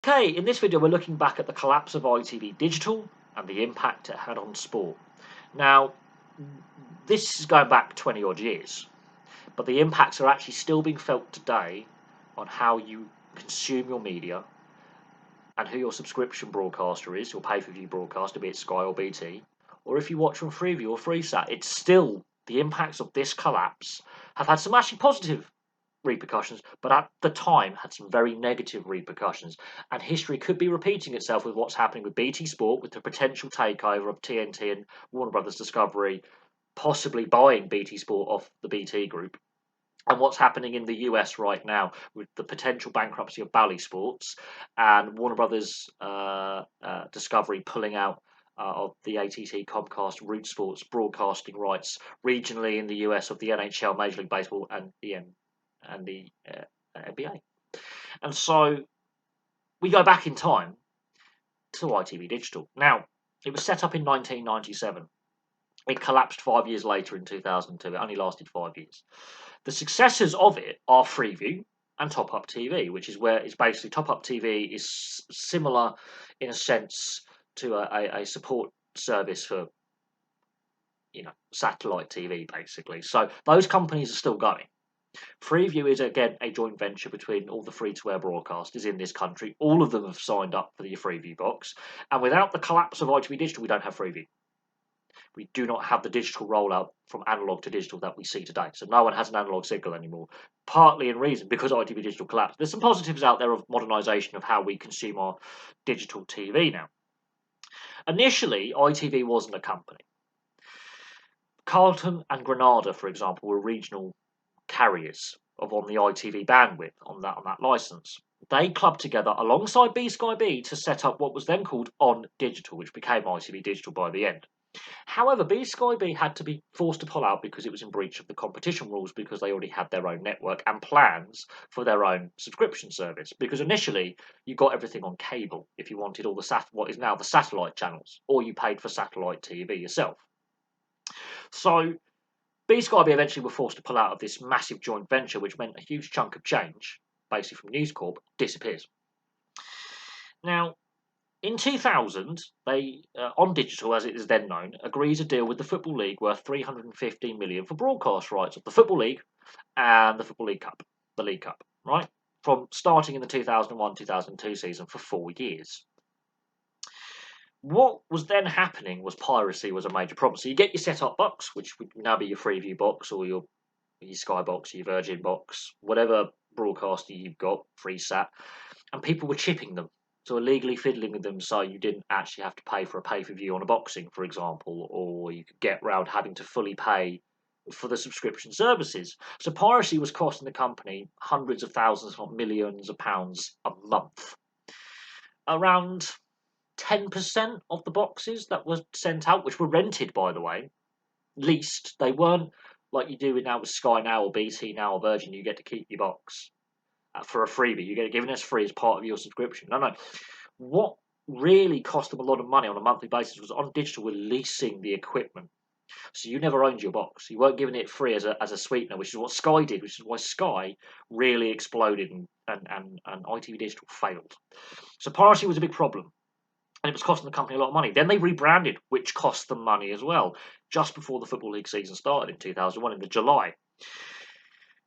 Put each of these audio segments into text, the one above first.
Okay, in this video we're looking back at the collapse of ITV Digital and the impact it had on sport. Now, this is going back 20 odd years, but the impacts are actually still being felt today on how you consume your media and who your subscription broadcaster is, your pay-per-view broadcaster, be it Sky or BT, or if you watch from Freeview or Freesat. It's still, the impacts of this collapse have had some actually positive repercussions, but at the time had some very negative repercussions. And history could be repeating itself with what's happening with BT Sport, with the potential takeover of TNT and Warner Brothers Discovery, possibly buying BT Sport off the BT Group, and what's happening in the US right now with the potential bankruptcy of Bally Sports and Warner Brothers Discovery pulling out of the ATT Comcast Root Sports broadcasting rights regionally in the US of the NHL, Major League Baseball, and the NBA. And so we go back in time to ITV Digital. Now, it was set up in 1997. It collapsed 5 years later in 2002. It only lasted 5 years. The successors of it are Freeview and Top Up TV, which is where it's basically Top Up TV is similar in a sense to a support service for satellite TV, basically. So those companies are still going. Freeview is again a joint venture between all the free-to-air broadcasters in this country. All of them have signed up for the Freeview box, and without the collapse of ITV Digital, we don't have Freeview. We do not have the digital rollout from analog to digital that we see today. So no one has an analog signal anymore, partly in reason because ITV Digital collapsed. There's some positives out there of modernisation of how we consume our digital TV now. Initially, ITV wasn't a company. Carlton and Granada, for example, were regional carriers on the ITV bandwidth on that licence. They clubbed together alongside B Sky B to set up what was then called On Digital, which became ITV Digital by the end. However, B Sky B had to be forced to pull out because it was in breach of the competition rules, because they already had their own network and plans for their own subscription service. Because initially you got everything on cable if you wanted all the what is now the satellite channels, or you paid for satellite TV yourself. So B Sky B eventually were forced to pull out of this massive joint venture, which meant a huge chunk of change, basically from News Corp, disappears. Now, in 2000, they, On Digital, as it is then known, agrees a deal with the Football League worth $315 million for broadcast rights of the Football League and the Football League Cup, the League Cup, right? From starting in the 2001-2002 season for 4 years. What was then happening was piracy was a major problem. So you get your set-top box, which would now be your Freeview box or your Sky box, your Virgin box, whatever broadcaster you've got, Freesat, and people were chipping them. So illegally fiddling with them, so you didn't actually have to pay for a pay-per-view on a boxing, for example, or you could get round having to fully pay for the subscription services. So piracy was costing the company hundreds of thousands, if not millions of pounds a month. Around 10% of the boxes that were sent out, which were rented, by the way, leased. They weren't like you do now with Sky Now or BT Now or Virgin. You get to keep your box for a freebie. You get it given as free as part of your subscription. No. What really cost them a lot of money on a monthly basis was On Digital were leasing the equipment. So you never owned your box. You weren't giving it free as a sweetener, which is what Sky did, which is why Sky really exploded and ITV Digital failed. So piracy was a big problem. And it was costing the company a lot of money. Then they rebranded, which cost them money as well, just before the Football League season started in 2001, in July.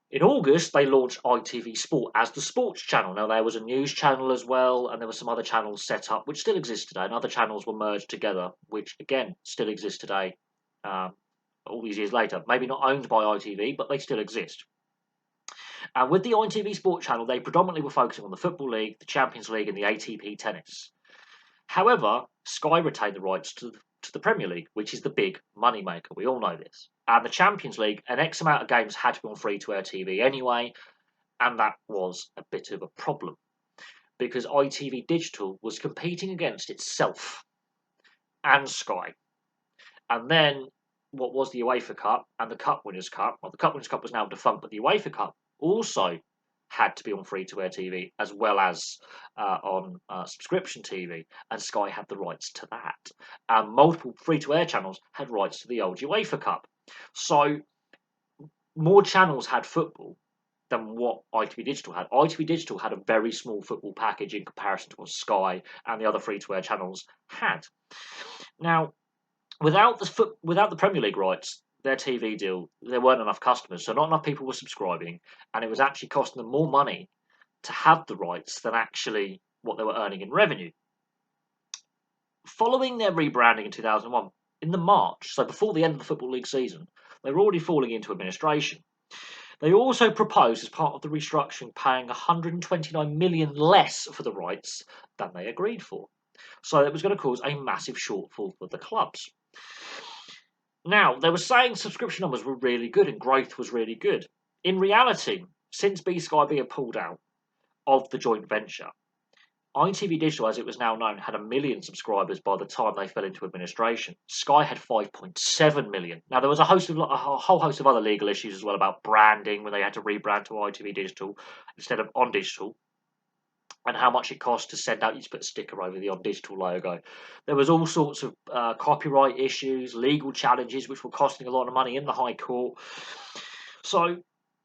In August, they launched ITV Sport as the sports channel. Now, there was a news channel as well, and there were some other channels set up, which still exist today, and other channels were merged together, which, again, still exist today, all these years later. Maybe not owned by ITV, but they still exist. And with the ITV Sport channel, they predominantly were focusing on the Football League, the Champions League, and the ATP Tennis. However, Sky retained the rights to the Premier League, which is the big moneymaker. We all know this. And the Champions League, an X amount of games had to be on free-to-air TV anyway, and that was a bit of a problem because ITV Digital was competing against itself and Sky. And then what was the UEFA Cup and the Cup Winners' Cup? Well, the Cup Winners' Cup was now defunct, but the UEFA Cup also had to be on free-to-air TV as well as on subscription TV, and Sky had the rights to that. Multiple free-to-air channels had rights to the old UEFA Cup. So more channels had football than what ITV Digital had. ITV Digital had a very small football package in comparison to what Sky and the other free-to-air channels had. Now, without the Premier League rights, their TV deal, there weren't enough customers, so not enough people were subscribing, and it was actually costing them more money to have the rights than actually what they were earning in revenue. Following their rebranding in 2001, in the March, so before the end of the Football League season, they were already falling into administration. They also proposed, as part of the restructuring, paying 129 million less for the rights than they agreed for. So it was going to cause a massive shortfall for the clubs. Now, they were saying subscription numbers were really good and growth was really good. In reality, since Sky B had pulled out of the joint venture, ITV Digital, as it was now known, had 1 million subscribers by the time they fell into administration. Sky had 5.7 million. Now, there was a whole host of other legal issues as well about branding, when they had to rebrand to ITV Digital instead of On Digital, and how much it cost to send out. You just put a sticker over the On Digital logo. There was all sorts of copyright issues, legal challenges, which were costing a lot of money in the High Court. So,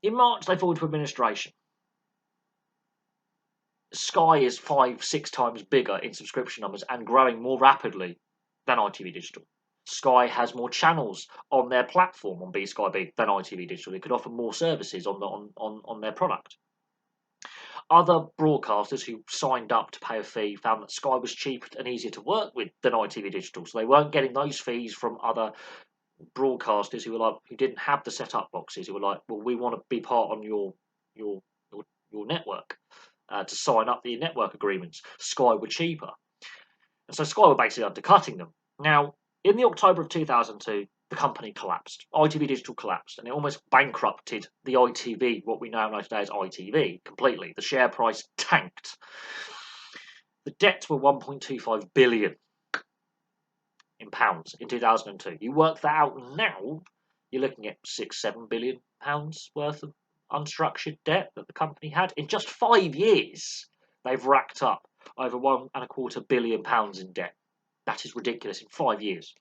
in March, they fell into administration. Sky is 5-6 times bigger in subscription numbers and growing more rapidly than ITV Digital. Sky has more channels on their platform on Sky B than ITV Digital. They could offer more services on their product. Other broadcasters who signed up to pay a fee found that Sky was cheaper and easier to work with than ITV Digital, so they weren't getting those fees from other broadcasters who didn't have the set-up boxes, who were like, well, we want to be part on your network. To sign up the network agreements. Sky were cheaper. And so Sky were basically undercutting them. Now, in the October of 2002, the company collapsed. ITV Digital collapsed, and it almost bankrupted the ITV, what we now know today as ITV, completely. The share price tanked. The debts were 1.25 billion in pounds in 2002. You work that out now, you're looking at 6-7 billion pounds worth of unstructured debt that the company had. In just 5 years, they've racked up over £1.25 billion in debt. That is ridiculous in 5 years.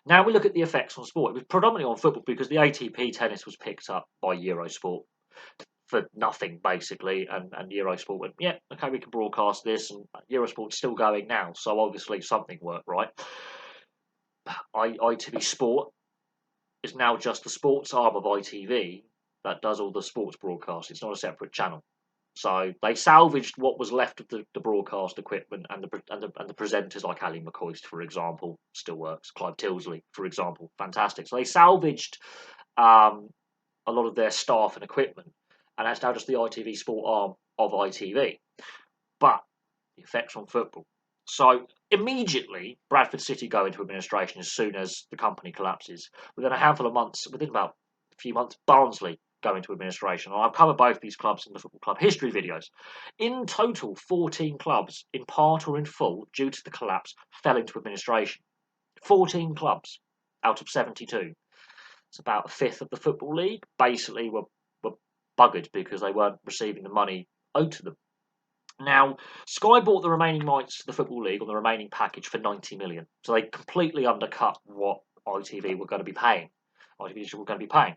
Now we look at the effects on sport. It was predominantly on football because the ATP tennis was picked up by Eurosport for nothing, basically, and Eurosport went, yeah, okay, we can broadcast this, and Eurosport's still going now, so obviously something worked right. ITV Sport is now just the sports arm of ITV that does all the sports broadcasts. It's not a separate channel. So they salvaged what was left of the broadcast equipment, and the presenters like Ali McCoist, for example, still works. Clive Tilsley, for example, fantastic. So they salvaged a lot of their staff and equipment, and that's now just the ITV Sport arm of ITV. But the effects on football. So immediately, Bradford City go into administration as soon as the company collapses. Within a handful of months, within about a few months, Barnsley go into administration. And I've covered both these clubs in the Football Club history videos. In total, 14 clubs, in part or in full, due to the collapse, fell into administration. 14 clubs out of 72. It's about a fifth of the Football League. Basically, were buggered because they weren't receiving the money owed to them. Now, Sky bought the remaining rights to the Football League on the remaining package for 90 million. So they completely undercut what ITV were going to be paying. ITV Digital were going to be paying.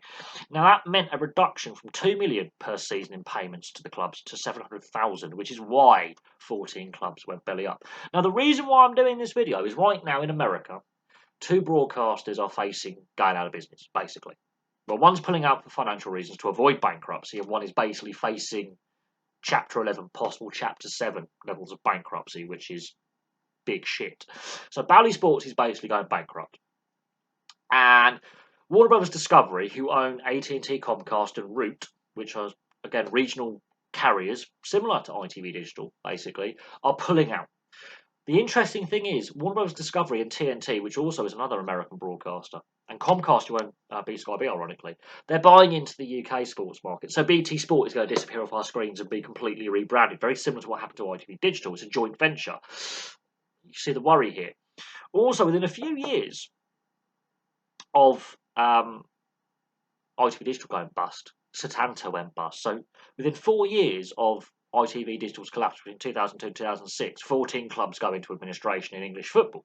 Now, that meant a reduction from 2 million per season in payments to the clubs to 700,000, which is why 14 clubs went belly up. Now, the reason why I'm doing this video is right now in America, 2 broadcasters are facing going out of business, basically. Well, one's pulling out for financial reasons to avoid bankruptcy, and one is basically facing Chapter 11, possible Chapter 7 levels of bankruptcy, which is big shit. So Bally Sports is basically going bankrupt. And Warner Brothers Discovery, who own AT&T, Comcast and Root, which are, again, regional carriers, similar to ITV Digital, basically, are pulling out. The interesting thing is, Warner Brothers Discovery and TNT, which also is another American broadcaster, and Comcast, who own Sky B, ironically, they're buying into the UK sports market. So BT Sport is going to disappear off our screens and be completely rebranded, very similar to what happened to ITV Digital. It's a joint venture. You see the worry here. Also, within a few years of ITV Digital going bust, Setanta went bust. So within 4 years of ITV Digital's collapse between 2002 and 2006, 14 clubs go into administration in English football.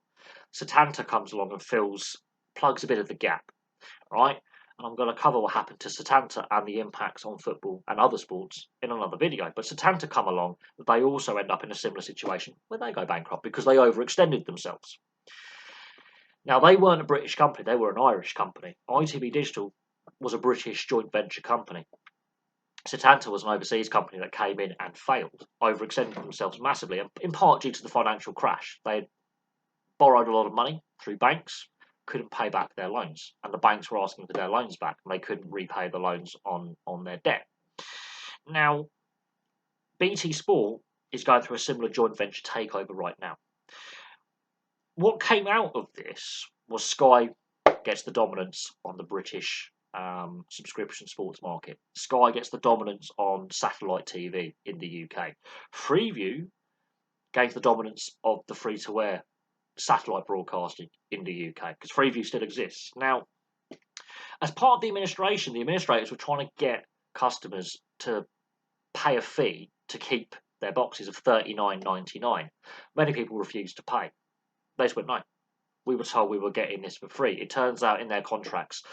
Setanta comes along and plugs a bit of the gap, right? and I'm going to cover what happened to Setanta and the impacts on football and other sports in another video. But Setanta come along, they also end up in a similar situation where they go bankrupt because they overextended themselves. Now, they weren't a British company, they were an Irish company. ITV Digital was a British joint venture company. Setanta was an overseas company that came in and failed, overextended themselves massively, in part due to the financial crash. They had borrowed a lot of money through banks, couldn't pay back their loans, and the banks were asking for their loans back, and they couldn't repay the loans on their debt. Now, BT Sport is going through a similar joint venture takeover right now. What came out of this was Sky gets the dominance on the British subscription sports market. Sky gets the dominance on satellite TV in the UK. Freeview gains the dominance of the free-to-air satellite broadcasting in the UK, because Freeview still exists. Now, as part of the administrators were trying to get customers to pay a fee to keep their boxes of $39.99. Many people refused to pay. They just went, no, we were told we were getting this for free. It turns out in their contracts,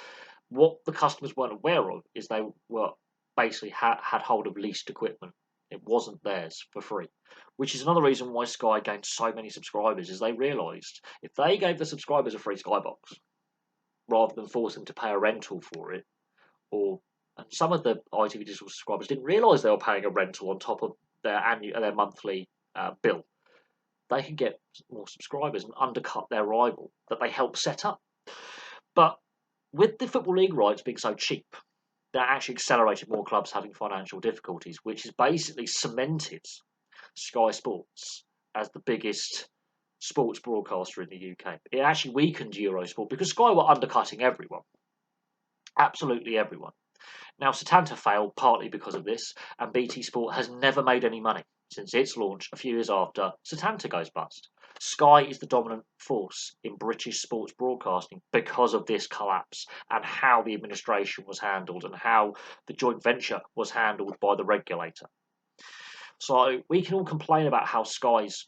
what the customers weren't aware of is they were basically had hold of leased equipment. It wasn't theirs for free, which is another reason why Sky gained so many subscribers, is they realised if they gave the subscribers a free Sky box, rather than force them to pay a rental for it, and some of the ITV Digital subscribers didn't realise they were paying a rental on top of their monthly bill, they could get more subscribers and undercut their rival that they helped set up. But with the Football League rights being so cheap, that actually accelerated more clubs having financial difficulties, which has basically cemented Sky Sports as the biggest sports broadcaster in the UK. It actually weakened Eurosport because Sky were undercutting everyone. Absolutely everyone. Now, Setanta failed partly because of this, and BT Sport has never made any money since its launch a few years after Setanta goes bust. Sky is the dominant force in British sports broadcasting because of this collapse and how the administration was handled and how the joint venture was handled by the regulator. So we can all complain about how Sky's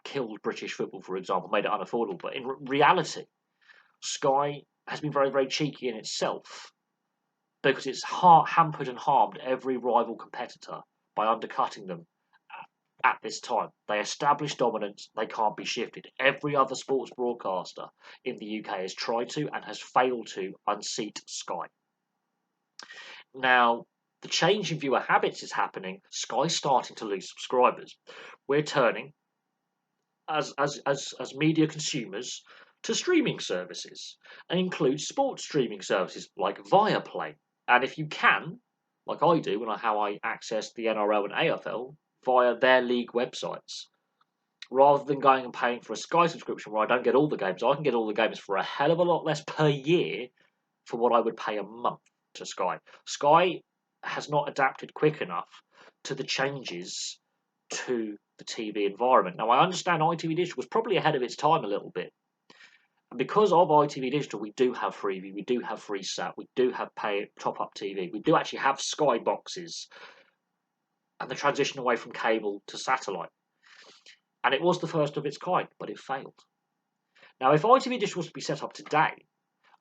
killed British football, for example, made it unaffordable, but in reality, Sky has been very, very cheeky in itself, because it's hampered and harmed every rival competitor by undercutting them at this time. They established dominance, they can't be shifted. Every other sports broadcaster in the UK has tried to and has failed to unseat Sky. Now, the change in viewer habits is happening. Sky's starting to lose subscribers. We're turning, as media consumers, to streaming services, and include sports streaming services like Viaplay. And if you can, like I do, how I access the NRL and AFL via their league websites, rather than going and paying for a Sky subscription where I don't get all the games, I can get all the games for a hell of a lot less per year for what I would pay a month to Sky. Sky has not adapted quick enough to the changes to the TV environment. Now, I understand ITV Digital was probably ahead of its time a little bit. And because of ITV Digital, we do have Freeview, we do have FreeSat, we do have pay top-up TV, we do actually have Sky boxes, and the transition away from cable to satellite. And it was the first of its kind, but it failed. Now, if ITV Digital was to be set up today,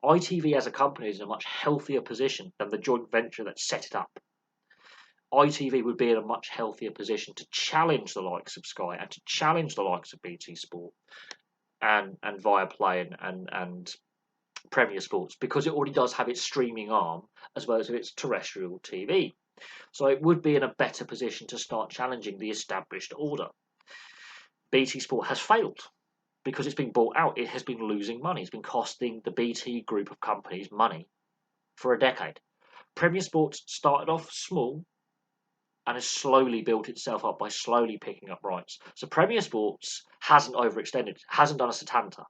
ITV as a company is in a much healthier position than the joint venture that set it up. ITV would be in a much healthier position to challenge the likes of Sky and to challenge the likes of BT Sport and Viaplay and Premier Sports, because it already does have its streaming arm as well as its terrestrial TV. So it would be in a better position to start challenging the established order. BT Sport has failed because it's been bought out. It has been losing money. It's been costing the BT group of companies money for a decade. Premier Sports started off small and has slowly built itself up by slowly picking up rights. So Premier Sports hasn't overextended, hasn't done a Setanta,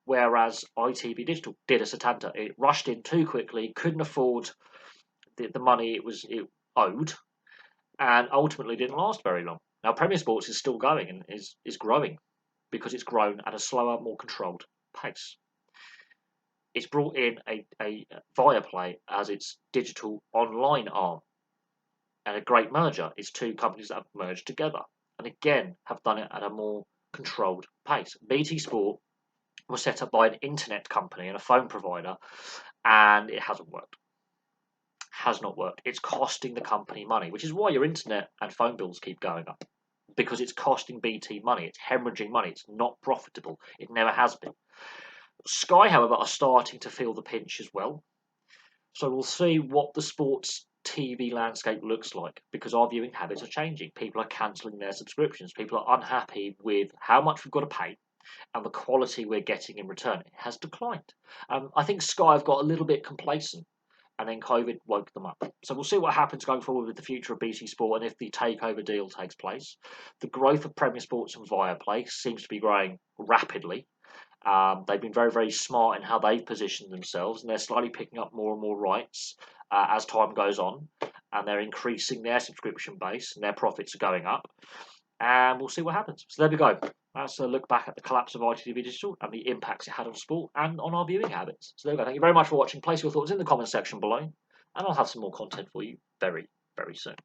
whereas ITV Digital did a Setanta. It rushed in too quickly, couldn't afford the money it owed, and ultimately didn't last very long. Now Premier Sports is still going and is growing because it's grown at a slower, more controlled pace. It's brought in a Viaplay as its digital online arm, and a great merger. It's two companies that have merged together and again have done it at a more controlled pace. BT Sport was set up by an internet company and a phone provider, and it hasn't worked. Has not worked. It's costing the company money, which is why your internet and phone bills keep going up, because it's costing BT money. It's hemorrhaging money. It's not profitable. It never has been. Sky, however, are starting to feel the pinch as well. So we'll see what the sports TV landscape looks like, because our viewing habits are changing. People are cancelling their subscriptions. People are unhappy with how much we've got to pay and the quality we're getting in return. It has declined. I think Sky have got a little bit complacent, and then COVID woke them up. So we'll see what happens going forward with the future of BT Sport and if the takeover deal takes place. The growth of Premier Sports and Viaplay seems to be growing rapidly. They've been very, very smart in how they've positioned themselves, and they're slowly picking up more and more rights as time goes on, and they're increasing their subscription base, and their profits are going up. And we'll see what happens. So there we go. That's a look back at the collapse of ITV Digital and the impacts it had on sport and on our viewing habits. So there we go. Thank you very much for watching. Place your thoughts in the comment section below, and I'll have some more content for you very, very soon.